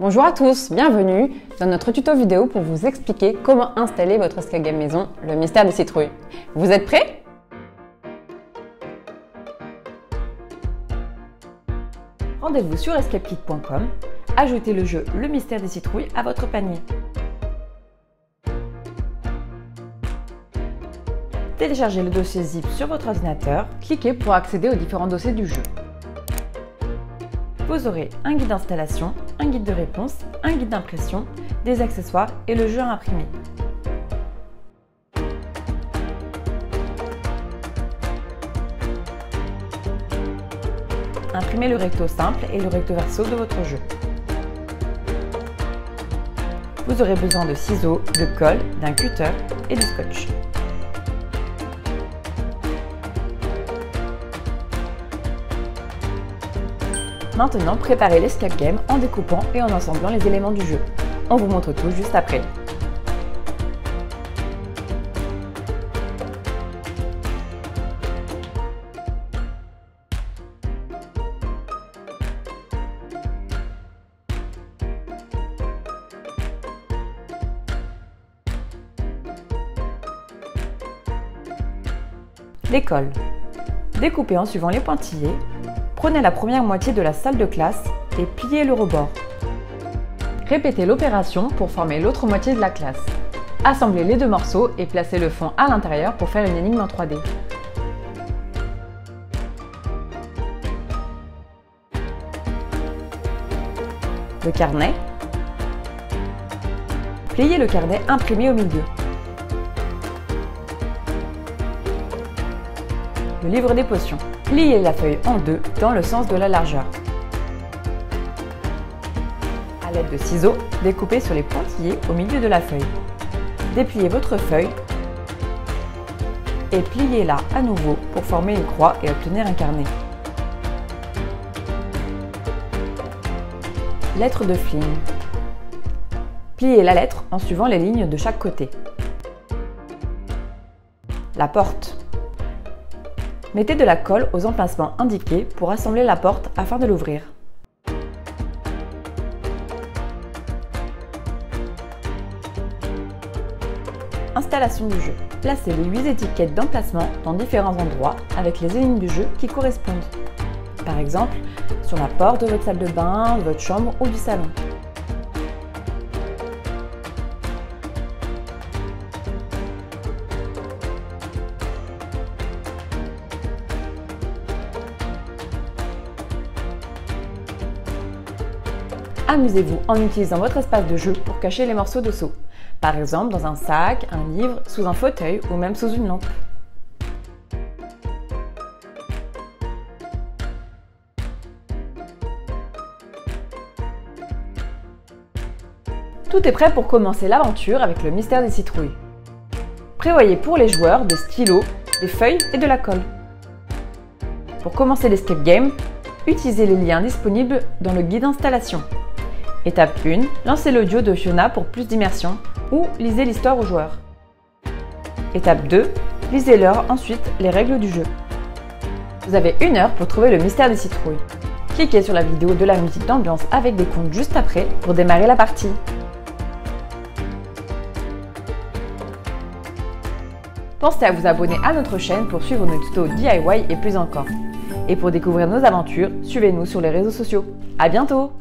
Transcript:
Bonjour à tous, bienvenue dans notre tuto vidéo pour vous expliquer comment installer votre escape game maison, le mystère des citrouilles. Vous êtes prêts? Rendez-vous sur escapekit.com, ajoutez le jeu Le Mystère des Citrouilles à votre panier. Téléchargez le dossier zip sur votre ordinateur, Cliquez pour accéder aux différents dossiers du jeu. vous aurez un guide d'installation, un guide de réponse, un guide d'impression, des accessoires et le jeu à imprimer. Imprimez le recto simple et le recto verso de votre jeu. Vous aurez besoin de ciseaux, de colle, d'un cutter et du scotch. Maintenant, préparez l'escape game en découpant et en assemblant les éléments du jeu. On vous montre tout juste après. Les cols. Découpez en suivant les pointillés. Prenez la première moitié de la salle de classe et pliez le rebord. Répétez l'opération pour former l'autre moitié de la classe. Assemblez les deux morceaux et placez le fond à l'intérieur pour faire une énigme en 3D. Le carnet. Pliez le carnet imprimé au milieu. Le livre des potions. Pliez la feuille en deux dans le sens de la largeur. À l'aide de ciseaux, découpez sur les pointillés au milieu de la feuille. Dépliez votre feuille et pliez-la à nouveau pour former une croix et obtenir un carnet. Lettre de fling. Pliez la lettre en suivant les lignes de chaque côté. La porte. Mettez de la colle aux emplacements indiqués pour assembler la porte afin de l'ouvrir. Installation du jeu. Placez les 8 étiquettes d'emplacement dans différents endroits avec les énigmes du jeu qui correspondent. Par exemple, sur la porte de votre salle de bain, de votre chambre ou du salon. Amusez-vous en utilisant votre espace de jeu pour cacher les morceaux de seau. Par exemple dans un sac, un livre, sous un fauteuil ou même sous une lampe. Tout est prêt pour commencer l'aventure avec le mystère des citrouilles. Prévoyez pour les joueurs des stylos, des feuilles et de la colle. Pour commencer l'escape game, utilisez les liens disponibles dans le guide d'installation. Étape 1, lancez l'audio de Fiona pour plus d'immersion ou lisez l'histoire aux joueurs. Étape 2, lisez-leur ensuite les règles du jeu. Vous avez 1 heure pour trouver le mystère des citrouilles. Cliquez sur la vidéo de la musique d'ambiance avec des comptes juste après pour démarrer la partie. Pensez à vous abonner à notre chaîne pour suivre nos tutos DIY et plus encore. Et pour découvrir nos aventures, suivez-nous sur les réseaux sociaux. À bientôt!